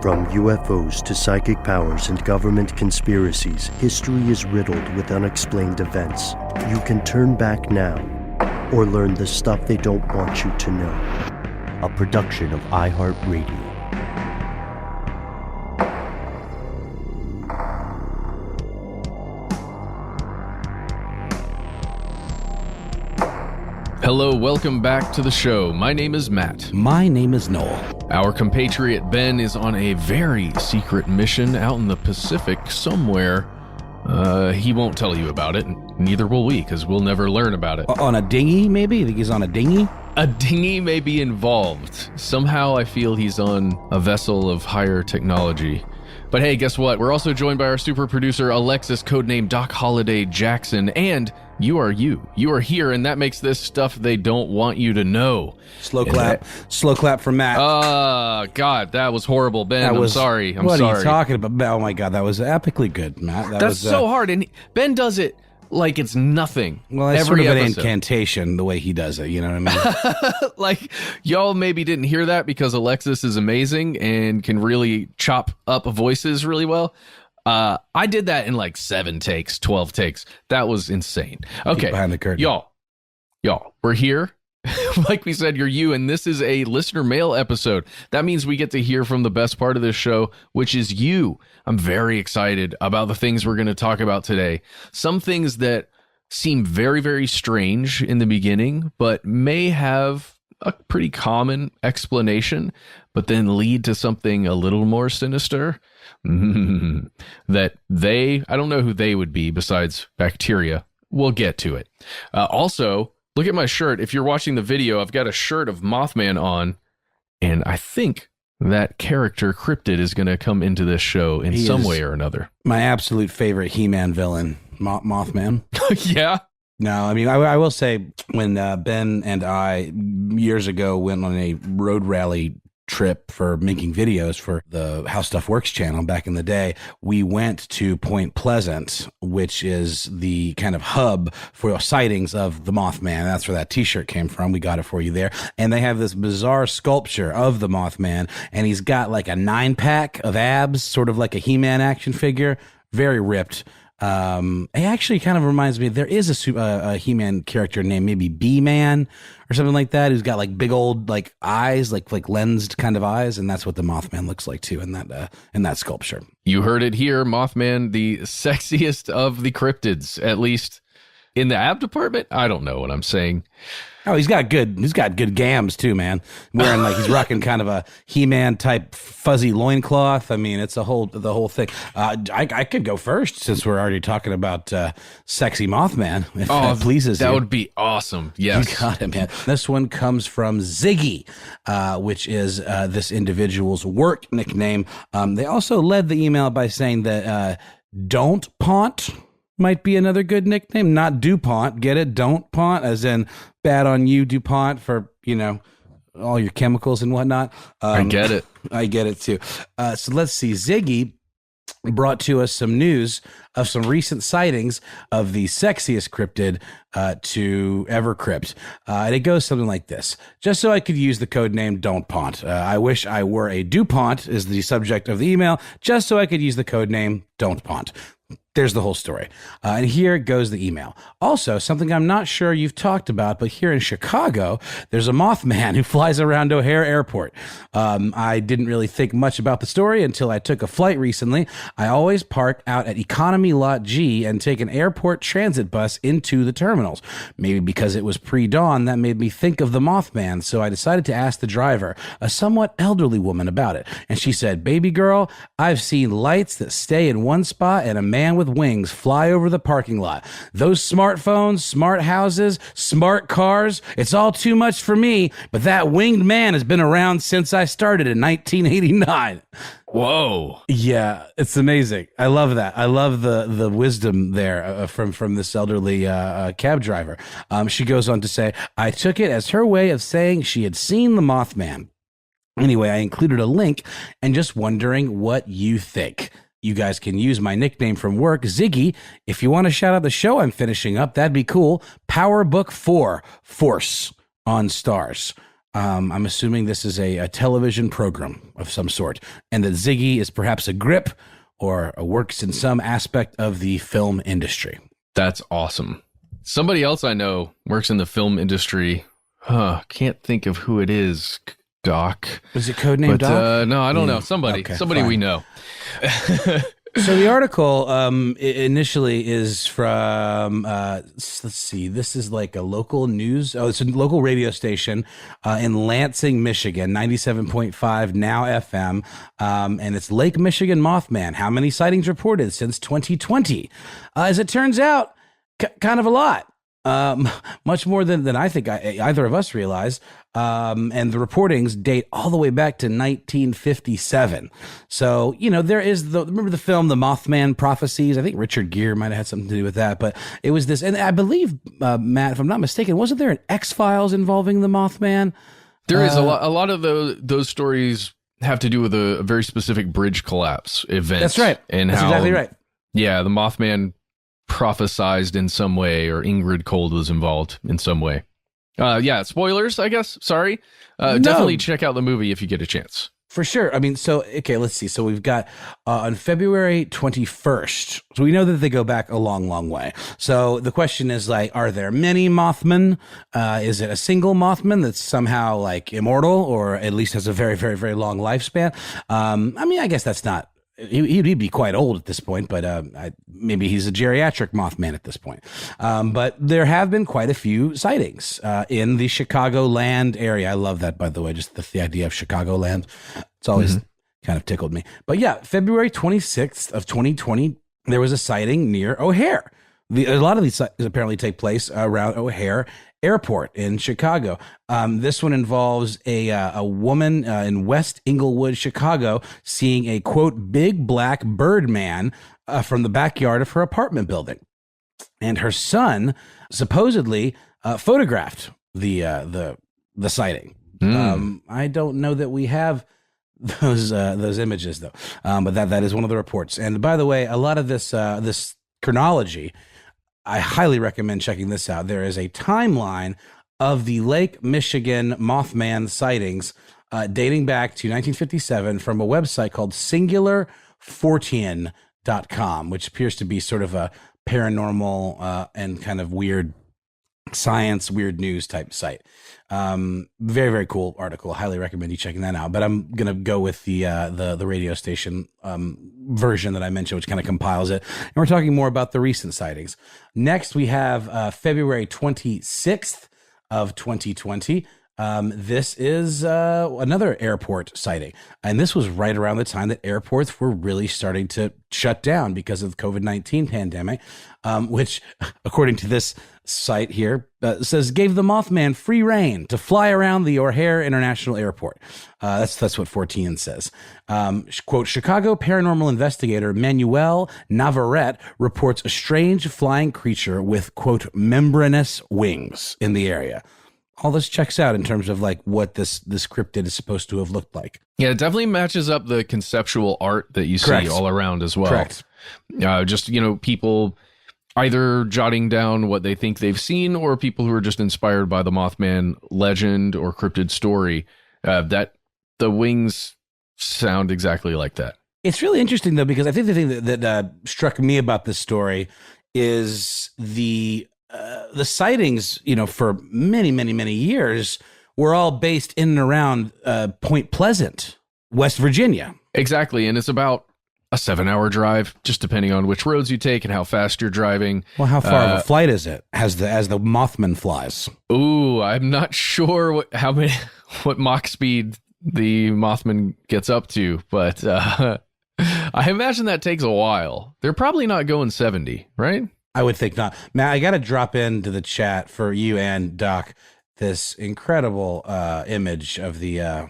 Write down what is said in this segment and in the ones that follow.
From UFOs to psychic powers and government conspiracies, history is riddled with unexplained events. You can turn back now or learn the stuff they don't want you to know. A production of iHeartRadio. Hello, welcome back to the show. My name is Matt. My name is Noel. Our compatriot Ben is on a very secret mission out in the Pacific somewhere. He won't tell you about it, neither will we, because we'll never learn about it. On a dinghy, maybe? You think he's on a dinghy? A dinghy may be involved. Somehow I feel he's on a vessel of higher technology. But hey, guess what? We're also joined by our super producer, Alexis, codename Doc Holliday Jackson, and you are you. You are here, and that makes this stuff they don't want you to know. Slow clap. Slow clap for Matt. God, that was horrible, Ben. I'm sorry. What are you talking about? Oh, my God, that was epically good, Matt. That's so hard, and Ben does it like it's nothing. Well, it's sort of an incantation, the way he does it, you know what I mean? Like, y'all maybe didn't hear that because Alexis is amazing and can really chop up voices really well. I did that in like 7 takes, 12 takes. That was insane. Okay, behind the curtain. Y'all, we're here. Like we said, you're you, and this is a listener mail episode. That means we get to hear from the best part of this show, which is you. I'm very excited about the things we're going to talk about today. Some things that seem very, very strange in the beginning, but may have a pretty common explanation, but then lead to something a little more sinister. That I don't know who they would be besides bacteria. We'll get to it. Also, look at my shirt. If you're watching the video, I've got a shirt of Mothman on, and I think that character cryptid is going to come into this show in some way or another. My absolute favorite He-Man villain, Mothman. Yeah? No, I mean, I will say when Ben and I years ago went on a road rally trip for making videos for the How Stuff Works channel back in the day, we went to Point Pleasant, which is the kind of hub for sightings of the Mothman. That's where that t-shirt came from. We got it for you there. And they have this bizarre sculpture of the Mothman, and he's got like a 9-pack of abs, sort of like a He-Man action figure, very ripped. It actually kind of reminds me, there is a He-Man character named maybe B-Man or something like that, who's got like big old like eyes, like lensed kind of eyes, and that's what the Mothman looks like too in that sculpture. You heard it here, Mothman, the sexiest of the cryptids, at least in the ab department. I don't know what I'm saying. Oh, he's got good gams too, man. Wearing he's rocking kind of a He-Man type fuzzy loincloth. I mean, it's the whole thing. I could go first since we're already talking about sexy Mothman. If that pleases you. That would be awesome. Yes. You got it, man. This one comes from Ziggy, which is this individual's work nickname. They also led the email by saying that Don't Pont might be another good nickname. Not DuPont. Get it? Don't Pont, as in bad on you, DuPont, for, all your chemicals and whatnot. I get it. I get it too. So let's see. Ziggy brought to us some news of some recent sightings of the sexiest cryptid to ever crypt. And it goes something like this. Just so I could use the code name Don't Pont. I wish I were a DuPont is the subject of the email. Just so I could use the code name Don't Pont. There's the whole story. And here goes the email. Also, something I'm not sure you've talked about, but here in Chicago, there's a Mothman who flies around O'Hare Airport. I didn't really think much about the story until I took a flight recently. I always park out at Economy Lot G and take an airport transit bus into the terminals. Maybe because it was pre-dawn, that made me think of the Mothman, so I decided to ask the driver, a somewhat elderly woman, about it. And she said, "Baby girl, I've seen lights that stay in one spot and a man with wings fly over the parking lot. Those smartphones, smart houses, smart cars, it's all too much for me, but that winged man has been around since I started in 1989. Whoa. Yeah, it's amazing. I love that. I love the wisdom there from this elderly cab driver. She goes on to say, I took it as her way of saying she had seen the Mothman. Anyway, I included a link and just wondering what you think. You guys can use my nickname from work, Ziggy. If you want to shout out the show I'm finishing up, that'd be cool. Power Book 4, Force on Stars. I'm assuming this is a television program of some sort, and that Ziggy is perhaps a grip or works in some aspect of the film industry. That's awesome. Somebody else I know works in the film industry. Can't think of who it is, Doc. Was it codename Doc? No, I don't know. Somebody fine. we know. So the article initially is from, let's see, this is like a local news. Oh, it's a local radio station in Lansing, Michigan, 97.5 Now FM. And it's Lake Michigan Mothman. How many sightings reported since 2020? As it turns out, kind of a lot. Much more than I think either of us realize. And the reportings date all the way back to 1957. So, there is remember the film, The Mothman Prophecies? I think Richard Gere might have had something to do with that, but it was this, and I believe, Matt, if I'm not mistaken, wasn't there an X-Files involving the Mothman? There is a lot of those stories have to do with a very specific bridge collapse event. That's right. And That's how, exactly right. Yeah, the Mothman prophesized in some way, or Ingrid Cold was involved in some way. Spoilers, I guess. Sorry. Definitely check out the movie if you get a chance. For sure. I mean, let's see. So we've got on February 21st. So we know that they go back a long, long way. So the question is are there many Mothmen? Is it a single Mothman that's somehow like immortal, or at least has a very, very, very long lifespan? I guess that's not. He'd be quite old at this point, but maybe he's a geriatric Mothman at this point. But there have been quite a few sightings in the Chicagoland area. I love that, by the way, just the idea of Chicagoland. It's always kind of tickled me. But yeah, February 26th of 2020, there was a sighting near O'Hare. A lot of these sightings apparently take place around O'Hare Airport in Chicago. This one involves a woman in West Englewood, Chicago, seeing a, quote, big black bird man from the backyard of her apartment building. And her son supposedly photographed the sighting. I don't know that we have those images, though. But that is one of the reports. And by the way, a lot of this chronology, I highly recommend checking this out. There is a timeline of the Lake Michigan Mothman sightings dating back to 1957 from a website called SingularFortean.com, which appears to be sort of a paranormal and kind of weird science, weird news type site. Very, very cool article. Highly recommend you checking that out. But I'm going to go with the radio station version that I mentioned, which kind of compiles it. And we're talking more about the recent sightings. Next, we have February 26th of 2020. This is another airport sighting. And this was right around the time that airports were really starting to shut down because of the COVID-19 pandemic, which, according to this site here, says gave the Mothman free reign to fly around the O'Hare International Airport. That's what Fortean says. Quote, Chicago paranormal investigator Manuel Navarrete reports a strange flying creature with, quote, membranous wings in the area. All this checks out in terms of like what this cryptid is supposed to have looked like. Yeah, it definitely matches up the conceptual art that you Correct. see all around as well. Correct. Just, people either jotting down what they think they've seen, or people who are just inspired by the Mothman legend or cryptid story, that the wings sound exactly like that. It's really interesting, though, because I think the thing that struck me about this story is the sightings, for many, many, many years were all based in and around Point Pleasant, West Virginia. Exactly. And it's about a 7-hour drive, just depending on which roads you take and how fast you're driving. Well, how far of a flight is it as the Mothman flies? Ooh, I'm not sure what Mach speed the Mothman gets up to, but I imagine that takes a while. They're probably not going 70, right? I would think not. Matt, I got to drop into the chat for you and Doc this incredible image of the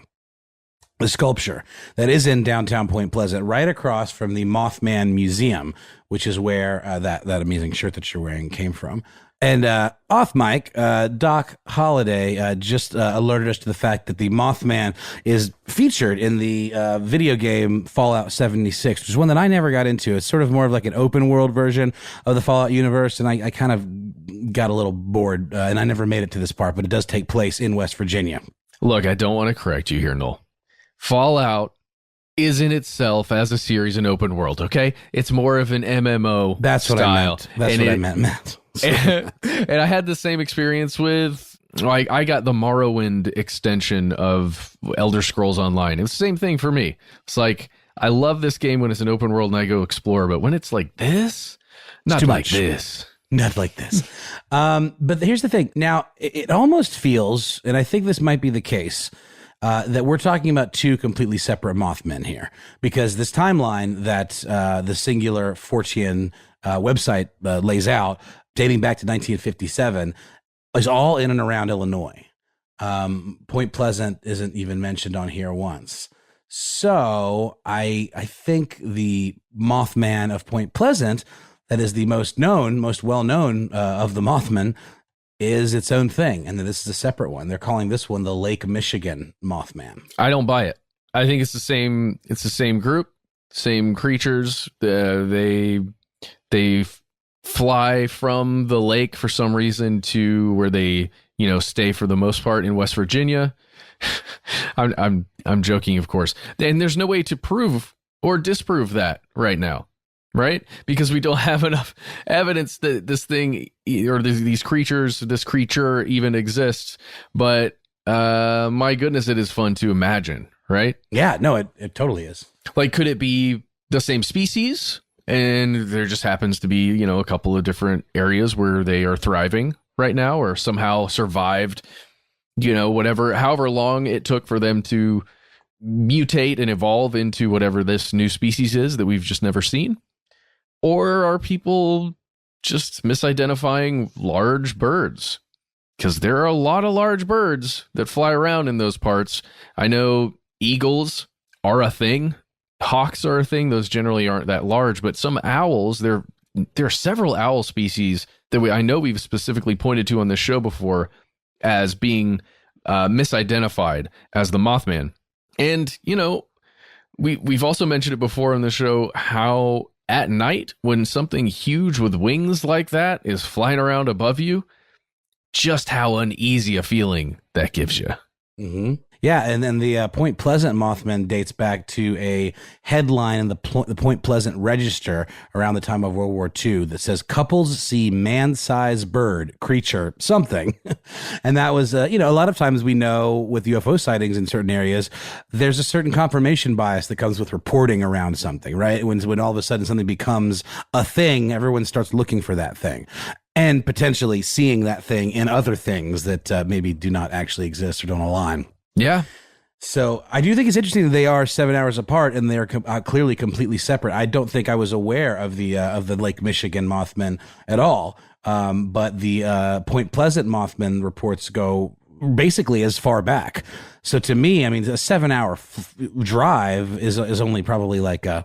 sculpture that is in downtown Point Pleasant, right across from the Mothman Museum, which is where that amazing shirt that you're wearing came from. And off mic, Doc Holliday just alerted us to the fact that the Mothman is featured in the video game Fallout 76, which is one that I never got into. It's sort of more of like an open world version of the Fallout universe, and I kind of got a little bored, and I never made it to this part, but it does take place in West Virginia. Look, I don't want to correct you here, Noel. Fallout is in itself as a series an open world, okay? It's more of an MMO That's style. what I meant. That's what I meant, Matt. And I had the same experience with, like, I got the Morrowind extension of Elder Scrolls Online. It was the same thing for me. It's like, I love this game when it's an open world and I go explore, but when it's like this, not like this. Not like this. But here's the thing. Now, it almost feels, and I think this might be the case, that we're talking about two completely separate Mothmen here, because this timeline that the Singular Fortean website lays out, dating back to 1957, is all in and around Illinois. Point Pleasant isn't even mentioned on here once. So I think the Mothman of Point Pleasant, that is the most well-known of the Mothmen, is its own thing, and then this is a separate one. They're calling this one the Lake Michigan Mothman. I don't buy it. I think it's the same. It's the same group, same creatures. They fly from the lake for some reason to where they stay for the most part in West Virginia. I'm joking, of course. And there's no way to prove or disprove that right now. Right? Because we don't have enough evidence that this thing or these creatures, this creature even exists. But my goodness, it is fun to imagine, right? Yeah, no, it totally is. Like, could it be the same species? And there just happens to be, a couple of different areas where they are thriving right now, or somehow survived, however long it took for them to mutate and evolve into whatever this new species is that we've just never seen. Or are people just misidentifying large birds? Because there are a lot of large birds that fly around in those parts. I know eagles are a thing. Hawks are a thing. Those generally aren't that large. But some owls, there are several owl species that I know we've specifically pointed to on this show before as being misidentified as the Mothman. And, we've also mentioned it before on the show how at night, when something huge with wings like that is flying around above you, just how uneasy a feeling that gives you. Mm-hmm. Yeah, and then the Point Pleasant Mothman dates back to a headline in the Point Pleasant Register around the time of World War II that says, "Couples see man-sized bird, creature, something." And that was, a lot of times we know with UFO sightings in certain areas, there's a certain confirmation bias that comes with reporting around something, right? When all of a sudden something becomes a thing, everyone starts looking for that thing. And potentially seeing that thing in other things that maybe do not actually exist or don't align. Yeah. So I do think it's interesting that they are 7 hours apart and they're clearly completely separate. I don't think I was aware of the Lake Michigan Mothman at all. But the Point Pleasant Mothman reports go basically as far back. So to me, I mean, a 7 hour drive is only probably like a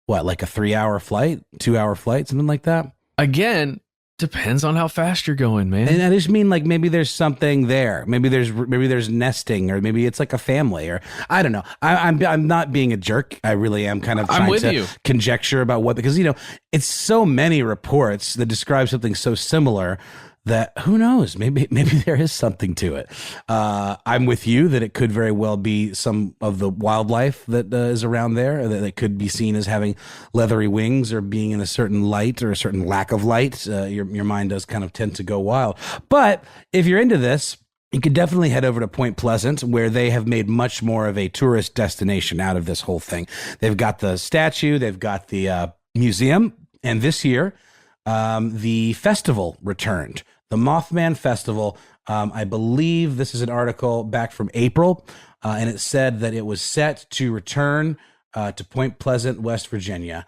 3 hour flight, 2 hour flight, something like that. Again, depends on how fast you're going, man. And I just mean like maybe there's something there. Maybe there's nesting, or maybe it's like a family, or I don't know. I'm not being a jerk. I really am kind of trying to conjecture about what, because it's so many reports that describe something so similar that who knows, maybe there is something to it. I'm with you that it could very well be some of the wildlife that is around there that could be seen as having leathery wings or being in a certain light or a certain lack of light. Your mind does kind of tend to go wild. But if you're into this, you could definitely head over to Point Pleasant, where they have made much more of a tourist destination out of this whole thing. They've got the statue, they've got the museum, and this year the festival returned. The Mothman Festival, I believe this is an article back from April, and it said that it was set to return to Point Pleasant, West Virginia.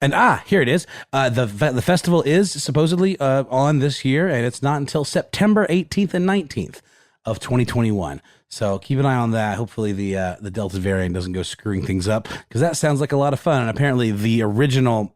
And here it is. The festival is supposedly on this year, and it's not until September 18th and 19th of 2021. So keep an eye on that. Hopefully the Delta variant doesn't go screwing things up, because that sounds like a lot of fun. And apparently the original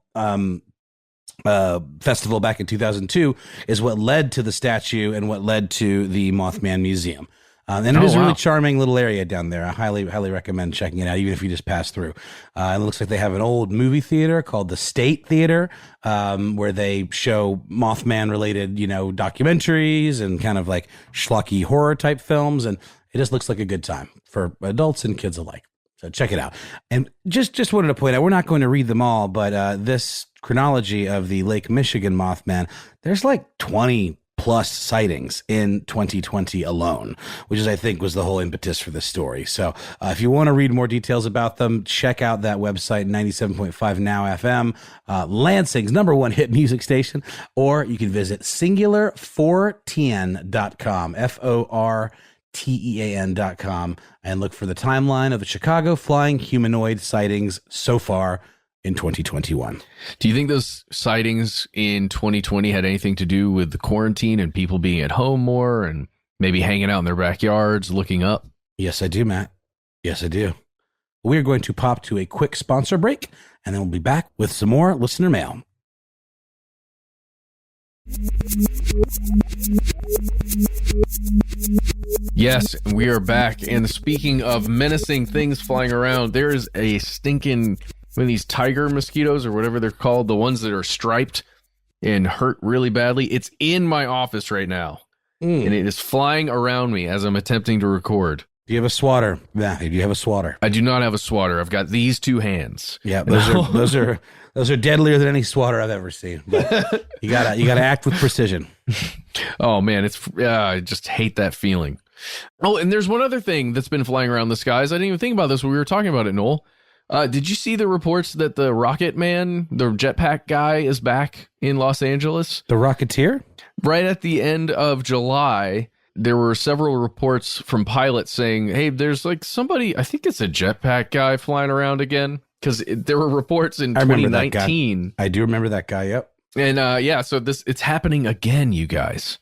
festival back in 2002 is what led to the statue and what led to the Mothman Museum. And it is a really charming little area down there. I highly recommend checking it out, even if you just pass through. It looks like they have an old movie theater called the State Theater, where they show Mothman related, documentaries and kind of like schlocky horror type films. And It just looks like a good time for adults and kids alike. So check it out. And just wanted to point out, we're not going to read them all, but this chronology of the Lake Michigan Mothman, there's like 20 plus sightings in 2020 alone, which is, I think, was the whole impetus for this story. So if you want to read more details about them, check out that website, 97.5 Now FM, Lansing's #1 hit music station, or you can visit singular4ten.com, FORTEAN.com, and look for the timeline of the Chicago flying humanoid sightings so far in 2021. Do you think those sightings in 2020 had anything to do with the quarantine and people being at home more and maybe hanging out in their backyards looking up? Yes, I do, Matt. Yes, I do. We're going to pop to a quick sponsor break, and then we'll be back with some more listener mail. Yes, we are back. And speaking of menacing things flying around, there is a stinking, one of these tiger mosquitoes or whatever they're called, the ones that are striped and hurt really badly. It's in my office right now, and it is flying around me as I'm attempting to record. Do you have a swatter, Matthew? Do you have a swatter? I do not have a swatter. I've got these two hands. Yeah, those are deadlier than any swatter I've ever seen. But you gotta act with precision. Oh man, I just hate that feeling. Oh, and there's one other thing that's been flying around the skies. I didn't even think about this when we were talking about it, Noel. Did you see the reports that the Rocket Man, the jetpack guy, is back in Los Angeles? The Rocketeer? Right at the end of July, there were several reports from pilots saying, hey, there's like somebody, I think it's a jetpack guy flying around again. Because there were reports in 2019. I do remember that guy, yep. And so it's happening again, you guys.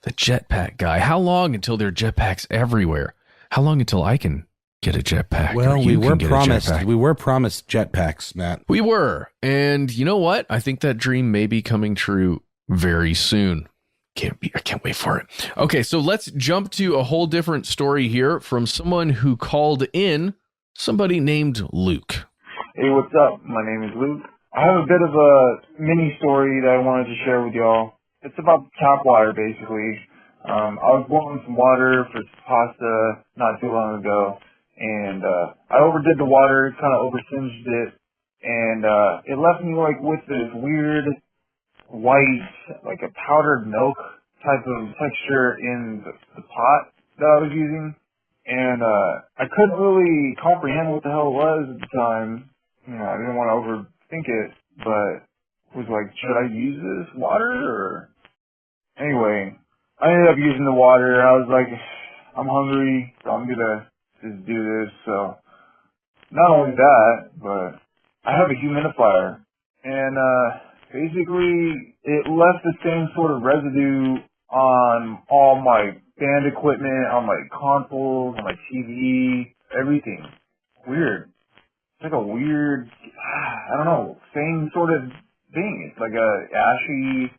The jetpack guy. How long until there are jetpacks everywhere? How long until I can get a jetpack? Well, we were promised jetpacks, Matt. We were. And you know what? I think that dream may be coming true very soon. I can't wait for it. Okay, so let's jump to a whole different story here from someone who called in, somebody named Luke. Hey, what's up? My name is Luke. I have a bit of a mini story that I wanted to share with y'all. It's about tap water, basically. I was boiling some water for pasta not too long ago, and I overdid the water, kind of over-singed it, and it left me like with this weird white, like a powdered milk type of texture in the pot that I was using, and I couldn't really comprehend what the hell it was at the time. You know, I didn't want to overthink it, but was like, should I use this water? Or anyway, I ended up using the water. I was like, I'm hungry, so I'm gonna just do this. So not only that, but I have a humidifier, and basically it left the same sort of residue on all my band equipment, on my consoles, on my TV, everything. Weird. It's like a weird, I don't know, same sort of thing. It's like a ashy,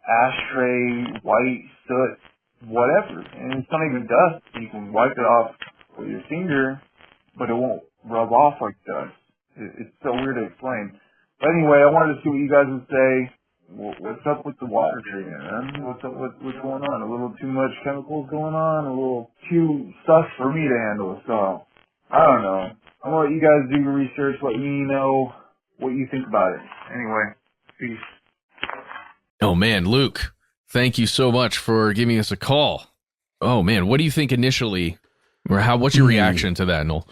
ashtray, white soot, whatever. And it's not even dust. You can wipe it off with your finger, but it won't rub off like dust. It's so weird to explain. But anyway, I wanted to see what you guys would say. What's up with the water treatment, man? What's going on? A little too much chemicals going on? A little too stuff for me to handle. So, I don't know. I'm going to let you guys do your research. Let me know what you think about it. Anyway, peace. Oh, man, Luke, thank you so much for giving us a call. Oh, man, what do you think initially? Or what's your reaction to that, Noel?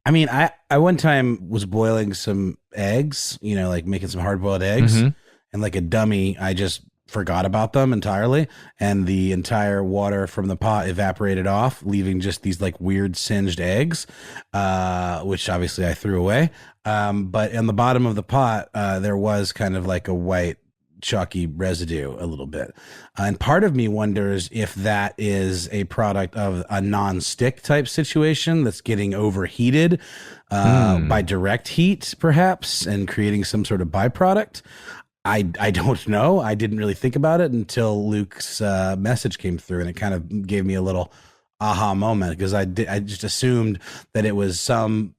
I mean, I one time was boiling some eggs, you know, like making some hard-boiled eggs. Mm-hmm. And like a dummy, I just forgot about them entirely. And the entire water from the pot evaporated off, leaving just these like weird singed eggs, which obviously I threw away. But in the bottom of the pot, there was kind of like a white chalky residue a little bit. And part of me wonders if that is a product of a non-stick type situation that's getting overheated by direct heat, perhaps, and creating some sort of byproduct. I don't know. I didn't really think about it until Luke's message came through, and it kind of gave me a little aha moment, because I just assumed that it was some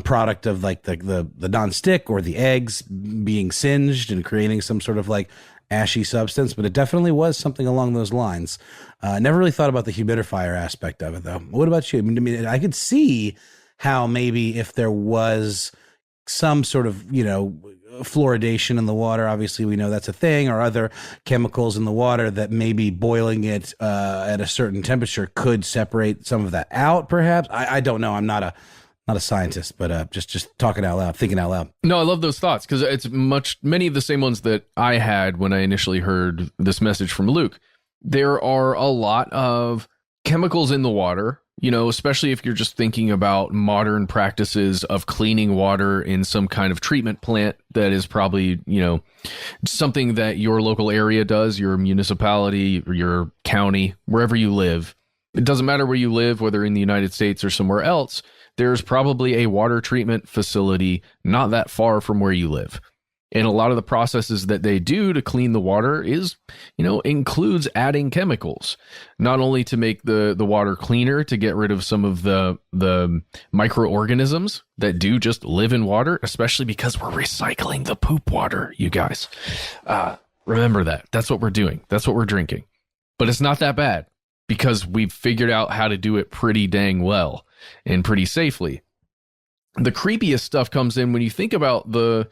product of like the non-stick or the eggs being singed and creating some sort of like ashy substance, but it definitely was something along those lines. Never really thought about the humidifier aspect of it, though. What about you? I mean, I could see how maybe if there was some sort of, fluoridation in the water, obviously we know that's a thing, or other chemicals in the water, that maybe boiling it at a certain temperature could separate some of that out, perhaps. I don't know. I'm not a scientist, but just talking out loud, thinking out loud. No, I love those thoughts because it's many of the same ones that I had when I initially heard this message from Luke. There are a lot of chemicals in the water, especially if you're just thinking about modern practices of cleaning water in some kind of treatment plant that is probably, something that your local area does, your municipality or your county, wherever you live. It doesn't matter where you live, whether in the United States or somewhere else. There's probably a water treatment facility not that far from where you live. And a lot of the processes that they do to clean the water is, includes adding chemicals, not only to make the water cleaner, to get rid of some of the microorganisms that do just live in water, especially because we're recycling the poop water, you guys. Remember that. That's what we're doing. That's what we're drinking. But it's not that bad because we've figured out how to do it pretty dang well and pretty safely. The creepiest stuff comes in when you think about the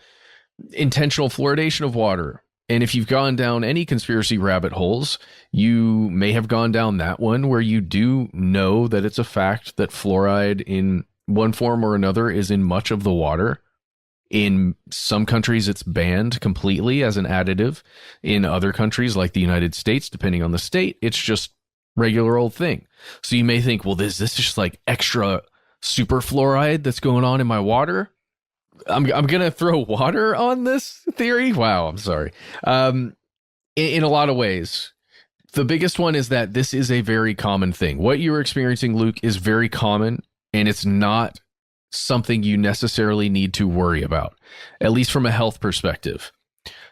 intentional fluoridation of water. And if you've gone down any conspiracy rabbit holes, you may have gone down that one where you do know that it's a fact that fluoride in one form or another is in much of the water. In some countries, it's banned completely as an additive. In other countries, like the United States, depending on the state, it's just regular old thing. So you may think, well, this is just like extra super fluoride that's going on in my water. I'm going to throw water on this theory. Wow. I'm sorry. In a lot of ways, the biggest one is that this is a very common thing. What you're experiencing, Luke, is very common, and it's not something you necessarily need to worry about, at least from a health perspective.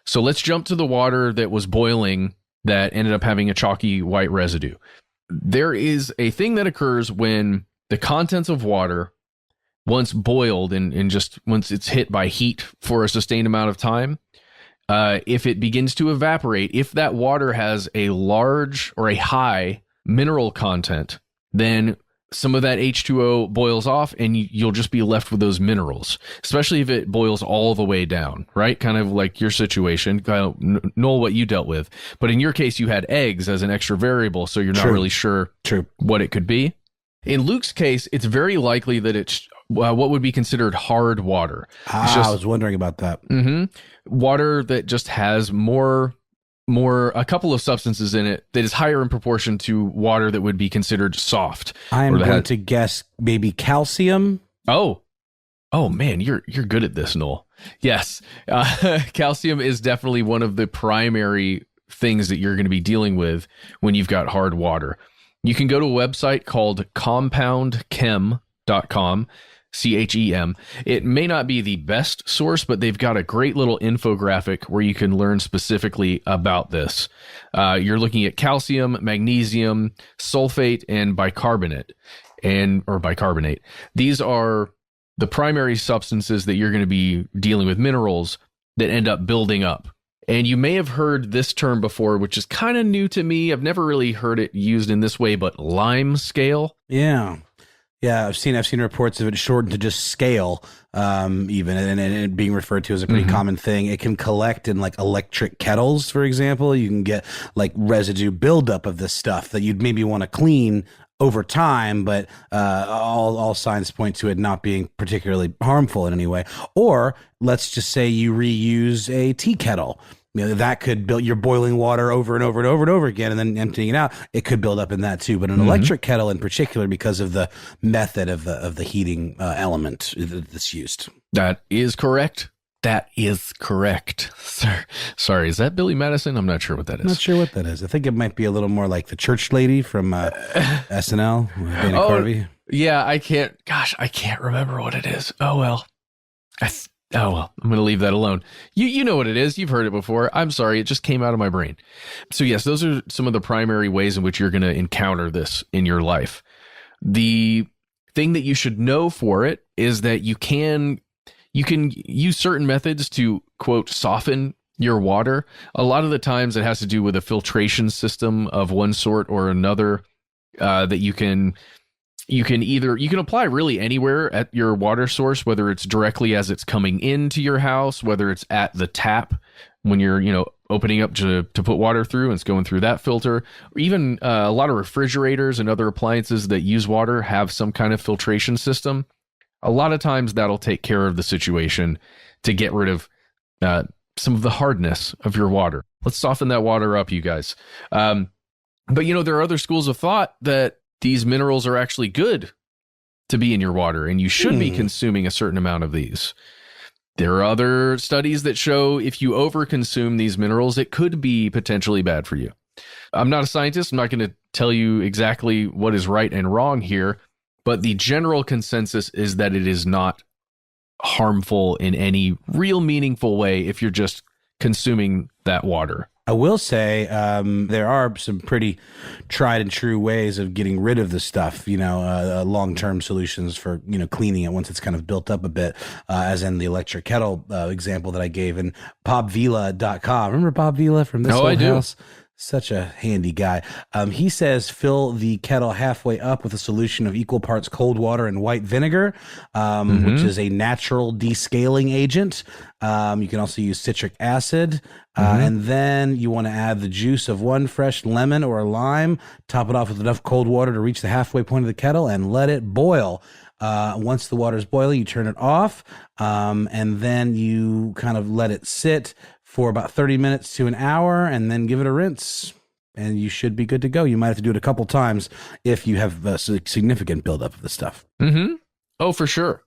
So let's jump to the water that was boiling that ended up having a chalky white residue. There is a thing that occurs when the contents of water, once boiled and just once it's hit by heat for a sustained amount of time, if it begins to evaporate, if that water has a large or a high mineral content, then some of that H2O boils off and you'll just be left with those minerals, especially if it boils all the way down, right? Kind of like your situation, Noel, what you dealt with. But in your case, you had eggs as an extra variable, so you're not really sure what it could be. In Luke's case, it's very likely that it's what would be considered hard water. I was wondering about that. Water that just has a couple of substances in it that is higher in proportion to water that would be considered soft. I'm going to guess maybe calcium. Oh man, you're good at this, Noel. Yes. Calcium is definitely one of the primary things that you're going to be dealing with when you've got hard water. You can go to a website called compoundchem.com, CHEM. It may not be the best source, but they've got a great little infographic where you can learn specifically about this. You're looking at calcium, magnesium, sulfate, and bicarbonate. These are the primary substances that you're going to be dealing with, minerals that end up building up. And you may have heard this term before, which is kind of new to me. I've never really heard it used in this way, but lime scale. Yeah, I've seen reports of it shortened to just scale, even, and it being referred to as a pretty common thing. It can collect in like electric kettles, for example. You can get like residue buildup of this stuff that you'd maybe want to clean over time, but all signs point to it not being particularly harmful in any way. Or let's just say you reuse a tea kettle. That could build your boiling water over and over and over and over again, and then emptying it out. It could build up in that too. But an electric kettle, in particular, because of the method of the heating element that's used. That is correct. Sir. Sorry, is that Billy Madison? I'm not sure what that is. Not sure what that is. I think it might be a little more like the church lady from SNL, Dana Carvey. Yeah, I can't remember what it is. Oh well. I'm going to leave that alone. You know what it is. You've heard it before. I'm sorry. It just came out of my brain. So yes, those are some of the primary ways in which you're going to encounter this in your life. The thing that you should know for it is that you can use certain methods to, quote, soften your water, a lot of the times it has to do with a filtration system of one sort or another that you can apply really anywhere at your water source, whether it's directly as it's coming into your house, whether it's at the tap when you're, opening up to put water through and it's going through that filter, or even a lot of refrigerators and other appliances that use water have some kind of filtration system. A lot of times that'll take care of the situation to get rid of some of the hardness of your water. Let's soften that water up, you guys. But there are other schools of thought that these minerals are actually good to be in your water, and you should be consuming a certain amount of these. There are other studies that show if you overconsume these minerals, it could be potentially bad for you. I'm not a scientist. I'm not going to tell you exactly what is right and wrong here, but the general consensus is that it is not harmful in any real meaningful way if you're just consuming that water. I will say there are some pretty tried and true ways of getting rid of the stuff, long-term solutions for, cleaning it once it's kind of built up a bit, as in the electric kettle example that I gave. And BobVila.com. Remember Bob Vila from this old house? Such a handy guy. He says fill the kettle halfway up with a solution of equal parts cold water and white vinegar, which is a natural descaling agent. You can also use citric acid. And then you want to add the juice of one fresh lemon or a lime, top it off with enough cold water to reach the halfway point of the kettle, and let it boil. Once the water is boiling, you turn it off, and then you kind of let it sit for about 30 minutes to an hour, and then give it a rinse, and you should be good to go. You might have to do it a couple times if you have a significant buildup of the stuff. Oh, for sure.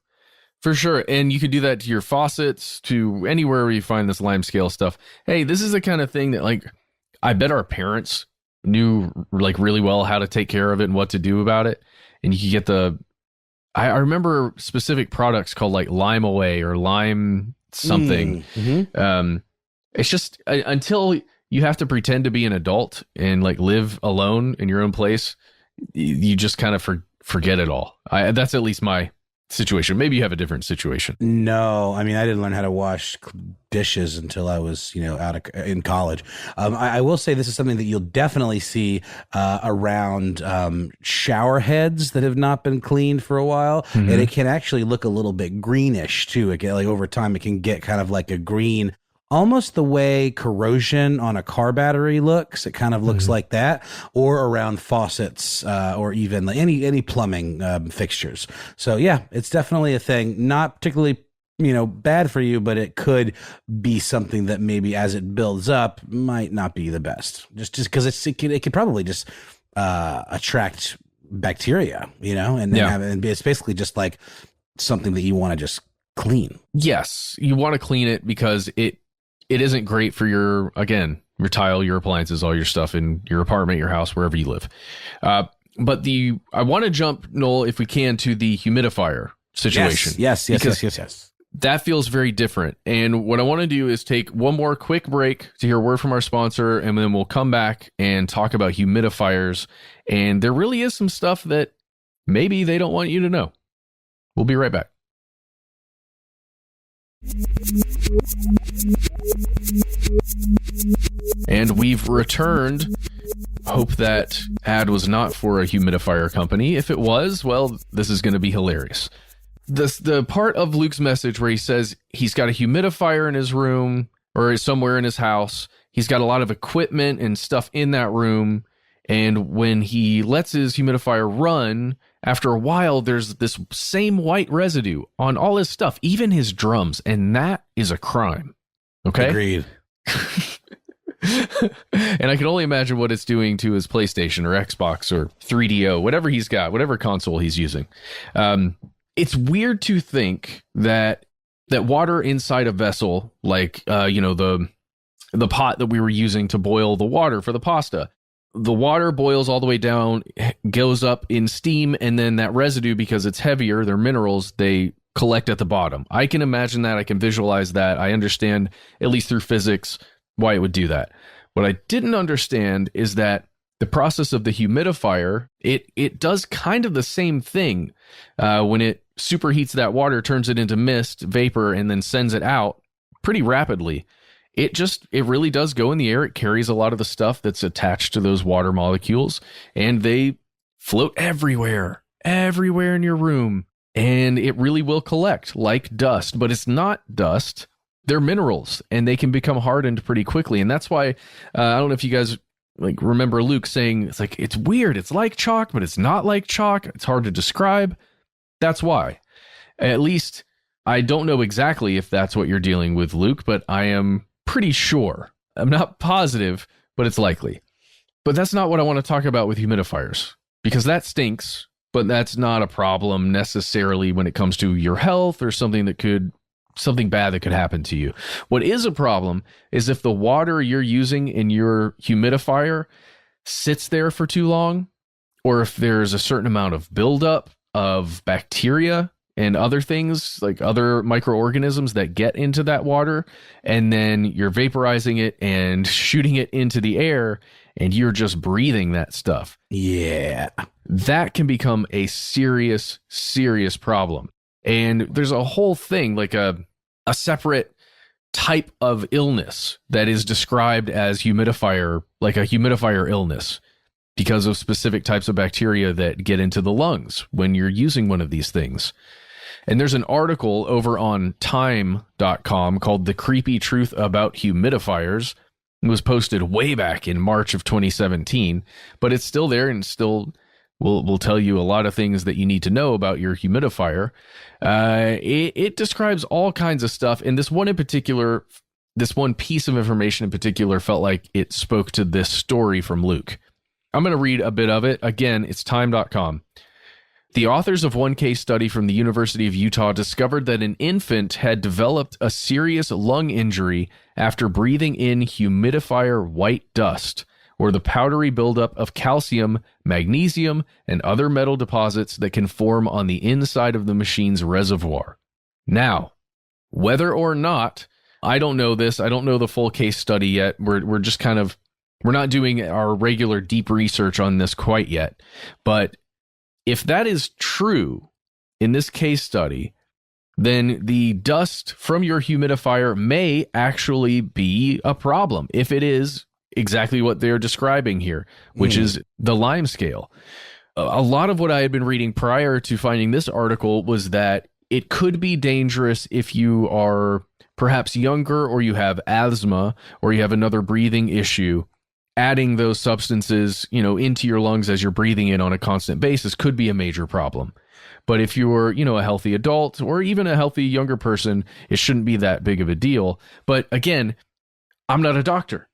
For sure. And you could do that to your faucets, to anywhere where you find this lime scale stuff. Hey, this is the kind of thing that, I bet our parents knew, really well how to take care of it and what to do about it. And you could get I remember specific products called, Lime Away or Lime something. It's just until you have to pretend to be an adult and live alone in your own place, you just kind of forget it all. That's at least my situation. Maybe you have a different situation. No, I didn't learn how to wash dishes until I was, in college. I will say this is something that you'll definitely see around shower heads that have not been cleaned for a while, and it can actually look a little bit greenish too. It can, over time, it can get kind of like a green. Almost the way corrosion on a car battery looks. It kind of looks like that, or around faucets, or even any plumbing fixtures. So yeah, it's definitely a thing. Not particularly, bad for you, but it could be something that maybe as it builds up might not be the best. Just because it could probably just attract bacteria, and it's basically just like something that you want to just clean. Yes, you want to clean it because it isn't great for your tile, your appliances, all your stuff in your apartment, your house, wherever you live. But I want to jump, Noel, if we can, to the humidifier situation. Yes. That feels very different. And what I want to do is take one more quick break to hear a word from our sponsor, and then we'll come back and talk about humidifiers. And there really is some stuff that maybe they don't want you to know. We'll be right back. And we've returned. Hope that ad was not for a humidifier company. If it was, well, this is going to be hilarious. The part of Luke's message where he says he's got a humidifier in his room or somewhere in his house. He's got a lot of equipment and stuff in that room. And when he lets his humidifier run, after a while, there's this same white residue on all his stuff, even his drums. And that is a crime. Okay? Agreed. And I can only imagine what it's doing to his PlayStation or Xbox or 3DO, whatever he's got, whatever console he's using. It's weird to think that water inside a vessel, like, the pot that we were using to boil the water for the pasta, the water boils all the way down, goes up in steam, and then that residue, because it's heavier, they're minerals, they collect at the bottom. I can imagine that. I can visualize that. I understand, at least through physics, why it would do that. What I didn't understand is that the process of the humidifier, it does kind of the same thing. When it superheats that water, turns it into mist, vapor, and then sends it out pretty rapidly. it really does go in the air. It carries a lot of the stuff that's attached to those water molecules, and they float everywhere in your room. And it really will collect like dust, but it's not dust. They're minerals, and they can become hardened pretty quickly. And that's why, I don't know if you guys remember Luke saying, it's weird. It's like chalk, but it's not like chalk. It's hard to describe. That's why. At least I don't know exactly if that's what you're dealing with, Luke, but I am pretty sure. I'm not positive, but it's likely. But that's not what I want to talk about with humidifiers, because that stinks. But that's not a problem necessarily when it comes to your health or something bad that could happen to you. What is a problem is if the water you're using in your humidifier sits there for too long, or if there's a certain amount of buildup of bacteria and other things, like other microorganisms that get into that water, and then you're vaporizing it and shooting it into the air, and you're just breathing that stuff. Yeah. That can become a serious, serious problem. And there's a whole thing, like a separate type of illness that is described as humidifier, like a humidifier illness, because of specific types of bacteria that get into the lungs when you're using one of these things. And there's an article over on time.com called The Creepy Truth About Humidifiers. It was posted way back in March of 2017, but it's still there and still will tell you a lot of things that you need to know about your humidifier. It describes all kinds of stuff, and this one piece of information in particular felt like it spoke to this story from Luke. I'm going to read a bit of it. Again, it's time.com. The authors of one case study from the University of Utah discovered that an infant had developed a serious lung injury after breathing in humidifier white dust, or the powdery buildup of calcium, magnesium, and other metal deposits that can form on the inside of the machine's reservoir. Now, whether or not, I don't know this, I don't know the full case study yet. We're just we're not doing our regular deep research on this quite yet. But if that is true in this case study, then the dust from your humidifier may actually be a problem if it is exactly what they're describing here, which is the Lime scale. A lot of what I had been reading prior to finding this article was that it could be dangerous if you are perhaps younger, or you have asthma, or you have another breathing issue. Adding those substances, into your lungs as you're breathing in on a constant basis could be a major problem. But if you're, a healthy adult or even a healthy younger person, it shouldn't be that big of a deal. But again, I'm not a doctor.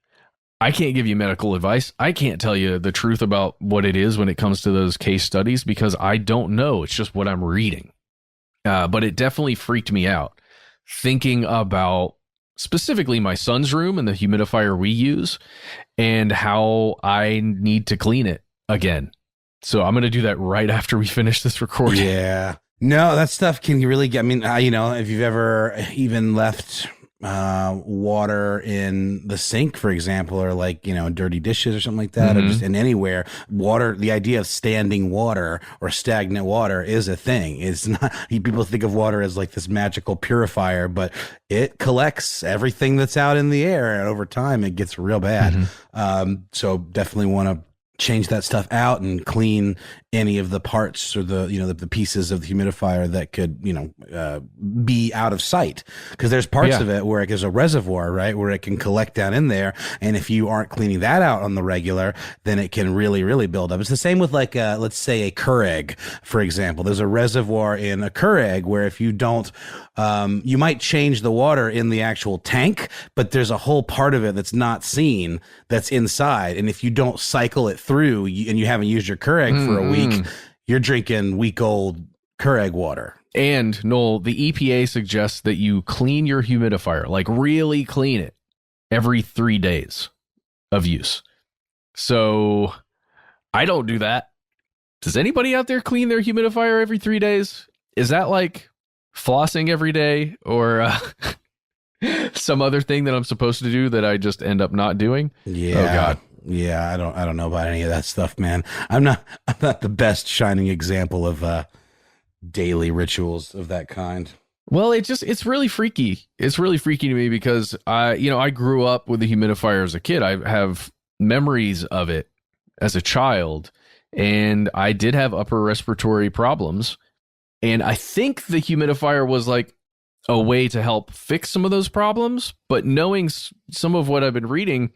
I can't give you medical advice. I can't tell you the truth about what it is when it comes to those case studies, because I don't know. It's just what I'm reading. But it definitely freaked me out thinking about specifically my son's room and the humidifier we use, and how I need to clean it again. So I'm going to do that right after we finish this recording. Yeah. No, that stuff can really get, if you've ever even left water in the sink, for example, or dirty dishes or something like that, or just in anywhere, water, the idea of standing water or stagnant water is a thing. It's not, people think of water as like this magical purifier, but it collects everything that's out in the air, and over time it gets real bad. So definitely want to change that stuff out and clean any of the parts or the pieces of the humidifier that could, be out of sight. Because there's parts of it where there's a reservoir, right, where it can collect down in there. And if you aren't cleaning that out on the regular, then it can really, really build up. It's the same with let's say a Keurig, for example. There's a reservoir in a Keurig where if you don't, you might change the water in the actual tank, but there's a whole part of it that's not seen that's inside. And if you don't cycle it through and you haven't used your Keurig for a week, you're drinking week-old Keurig water. And Noel, the EPA suggests that you clean your humidifier, like really clean it, every 3 days of use. So I don't do that. Does anybody out there clean their humidifier every 3 days? Is that like flossing every day, or some other thing that I'm supposed to do that I just end up not doing? Yeah. Oh God. Yeah, I don't know about any of that stuff, man. I'm not the best shining example of daily rituals of that kind. Well, it's really freaky. It's really freaky to me because I grew up with the humidifier as a kid. I have memories of it as a child, and I did have upper respiratory problems. And I think the humidifier was like a way to help fix some of those problems. But knowing some of what I've been reading,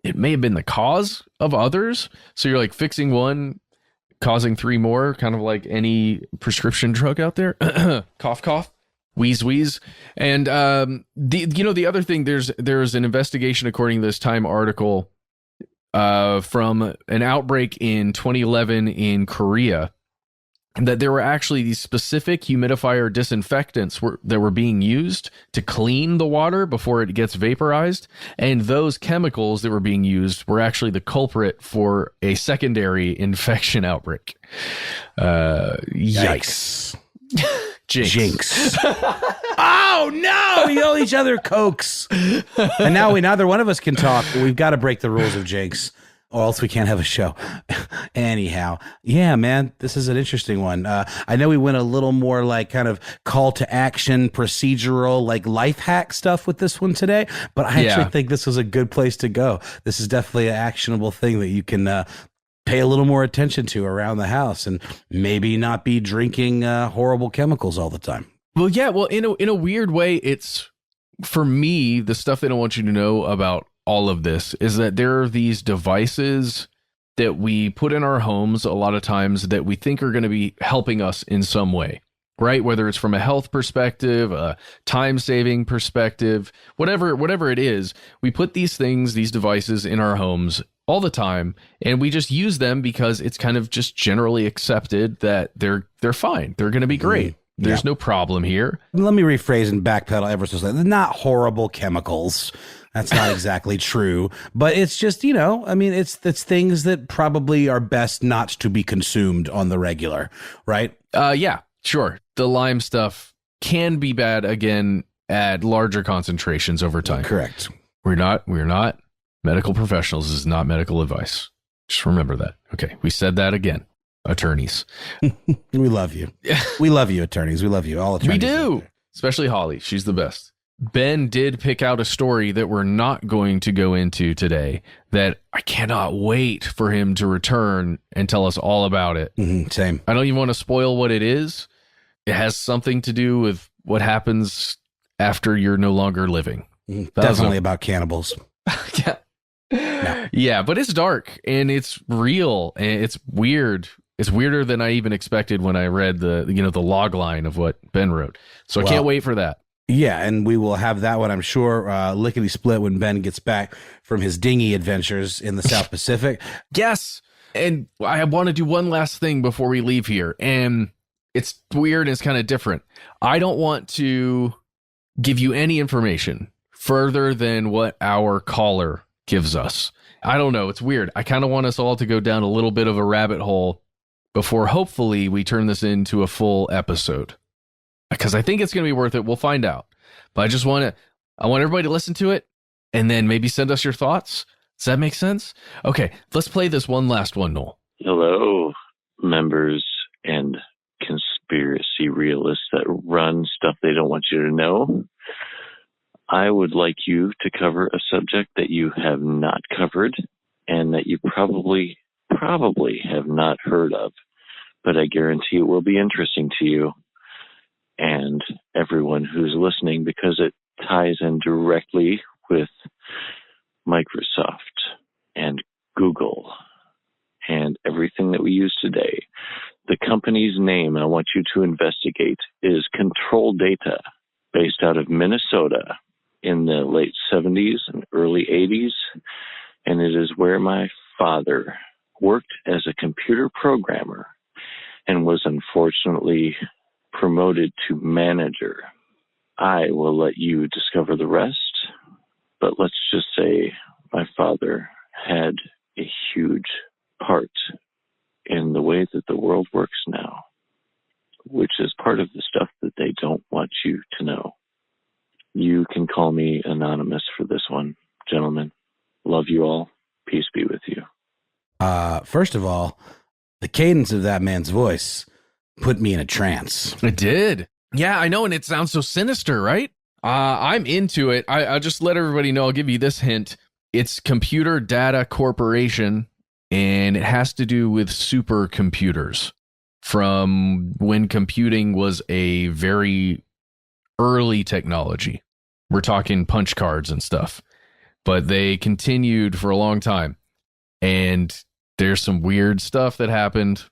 it may have been the cause of others. So you're like fixing one, causing three more, kind of like any prescription drug out there. Cough, cough. Wheeze, wheeze. And the other thing, there's an investigation according to this Time article from an outbreak in 2011 in Korea, that there were actually these specific humidifier disinfectants that were being used to clean the water before it gets vaporized. And those chemicals that were being used were actually the culprit for a secondary infection outbreak. Yikes. Jinx. Oh no, we owe each other Cokes. And now neither one of us can talk. We've got to break the rules of Jinx, or else we can't have a show. Anyhow, yeah, man, this is an interesting one. I know we went a little more like kind of call to action, procedural, like life hack stuff with this one today, but I actually think this was a good place to go. This is definitely an actionable thing that you can pay a little more attention to around the house, and maybe not be drinking horrible chemicals all the time. Well, yeah. Well, in a weird way, it's, for me, the stuff they don't want you to know about all of this is that there are these devices that we put in our homes a lot of times that we think are going to be helping us in some way, right? Whether it's from a health perspective, a time-saving perspective, whatever it is, we put these devices in our homes all the time, and we just use them because it's kind of just generally accepted that they're fine. They're going to be great. There's no problem here. Let me rephrase and backpedal ever so slightly. Not horrible chemicals. That's not exactly true, but it's just, it's things that probably are best not to be consumed on the regular, right? Yeah, sure. The lime stuff can be bad again at larger concentrations over time. Correct. We're not medical professionals. This is not medical advice. Just remember that. Okay. We said that again. Attorneys. We love you. We love you, attorneys. We love you. All attorneys. We do. Especially Holly. She's the best. Ben did pick out a story that we're not going to go into today that I cannot wait for him to return and tell us all about it. Mm-hmm, same. I don't even want to spoil what it is. It has something to do with what happens after you're no longer living. Definitely about cannibals. Yeah. No. Yeah, but it's dark and it's real and it's weird. It's weirder than I even expected when I read the log line of what Ben wrote. So I can't wait for that. Yeah, and we will have that one, I'm sure, lickety split when Ben gets back from his dinghy adventures in the South Pacific. Yes. And I want to do one last thing before we leave here. And it's weird and it's kind of different. I don't want to give you any information further than what our caller gives us. I don't know. It's weird. I kind of want us all to go down a little bit of a rabbit hole before hopefully we turn this into a full episode. Because I think it's going to be worth it. We'll find out. But I want everybody to listen to it and then maybe send us your thoughts. Does that make sense? Okay, let's play this one last one, Noel. Hello, members and conspiracy realists that run stuff they don't want you to know. I would like you to cover a subject that you have not covered and that you probably have not heard of, but I guarantee it will be interesting to you and everyone who's listening because it ties in directly with Microsoft and Google and everything that we use today. The company's name I want you to investigate is Control Data, based out of Minnesota in the late 70s and early 80s, and it is where my father worked as a computer programmer and was unfortunately promoted to manager. I will let you discover the rest, but let's just say my father had a huge part in the way that the world works now, which is part of the stuff that they don't want you to know. You can call me anonymous for this one, gentlemen. Love you all. Peace be with you. First of all, the cadence of that man's voice put me in a trance. It did. Yeah, I know, and it sounds so sinister, right? I'm into it. I'll just let everybody know. I'll give you this hint. It's Computer Data Corporation, and it has to do with supercomputers from when computing was a very early technology. We're talking punch cards and stuff, but they continued for a long time. And there's some weird stuff that happened.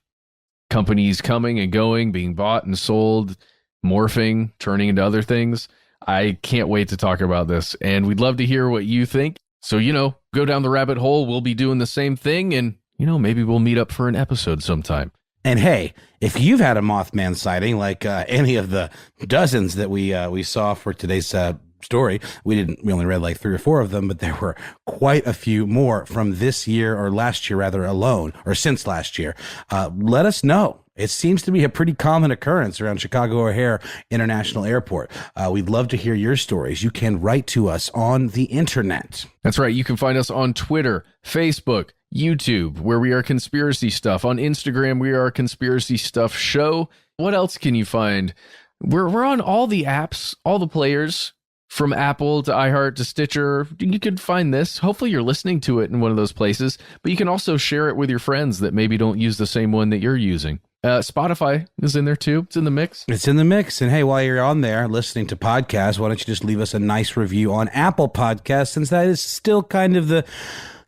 Companies coming and going, being bought and sold, morphing, turning into other things. I can't wait to talk about this, and we'd love to hear what you think. So, go down the rabbit hole. We'll be doing the same thing, and, maybe we'll meet up for an episode sometime. And hey, if you've had a Mothman sighting, like any of the dozens that we saw for today's story, we only read like 3 or 4 of them, but there were quite a few more from this year, or last year rather, alone, or since last year. Let us know. It seems to be a pretty common occurrence around Chicago O'Hare International Airport. We'd love to hear your stories. You can write to us on the internet. That's right. You can find us on Twitter, Facebook, YouTube, where we are Conspiracy Stuff. On Instagram, we are Conspiracy Stuff Show. What else can you find? We're on all the apps, all the players, from Apple to iHeart to Stitcher. You can find this. Hopefully you're listening to it in one of those places, but you can also share it with your friends that maybe don't use the same one that you're using. Spotify is in there too. It's in the mix. It's in the mix. And hey, while you're on there listening to podcasts, why don't you just leave us a nice review on Apple Podcasts, since that is still kind of the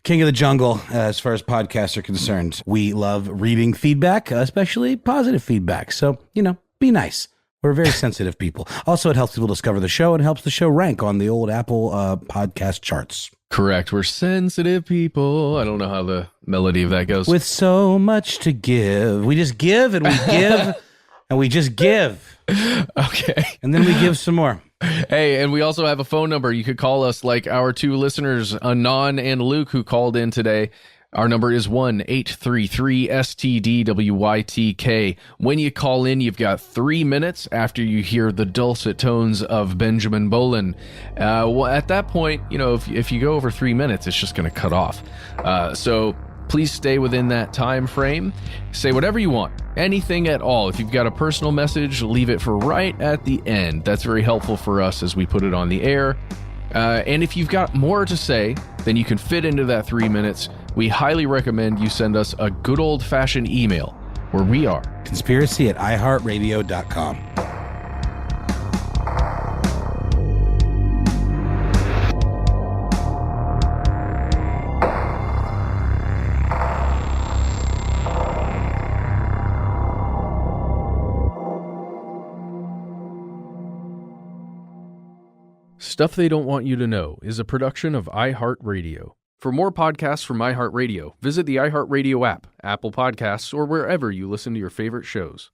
king of the jungle as far as podcasts are concerned. We love reading feedback, especially positive feedback. So, be nice. We're very sensitive people. Also, it helps people discover the show and helps the show rank on the old Apple podcast charts. Correct. We're sensitive people. I don't know how the melody of that goes. With so much to give. We just give and we give and we just give. Okay. And then we give some more. Hey, and we also have a phone number. You could call us like our 2 listeners, Anon and Luke, who called in today. Our number is 1-833-STDWYTK. When you call in, you've got 3 minutes after you hear the dulcet tones of Benjamin Bolin. Well, at that point, if you go over 3 minutes, it's just going to cut off. So please stay within that time frame. Say whatever you want, anything at all. If you've got a personal message, leave it for right at the end. That's very helpful for us as we put it on the air. And if you've got more to say than you can fit into that 3 minutes, we highly recommend you send us a good old-fashioned email, where we are conspiracy@iheartradio.com. Stuff They Don't Want You to Know is a production of iHeartRadio. For more podcasts from iHeartRadio, visit the iHeartRadio app, Apple Podcasts, or wherever you listen to your favorite shows.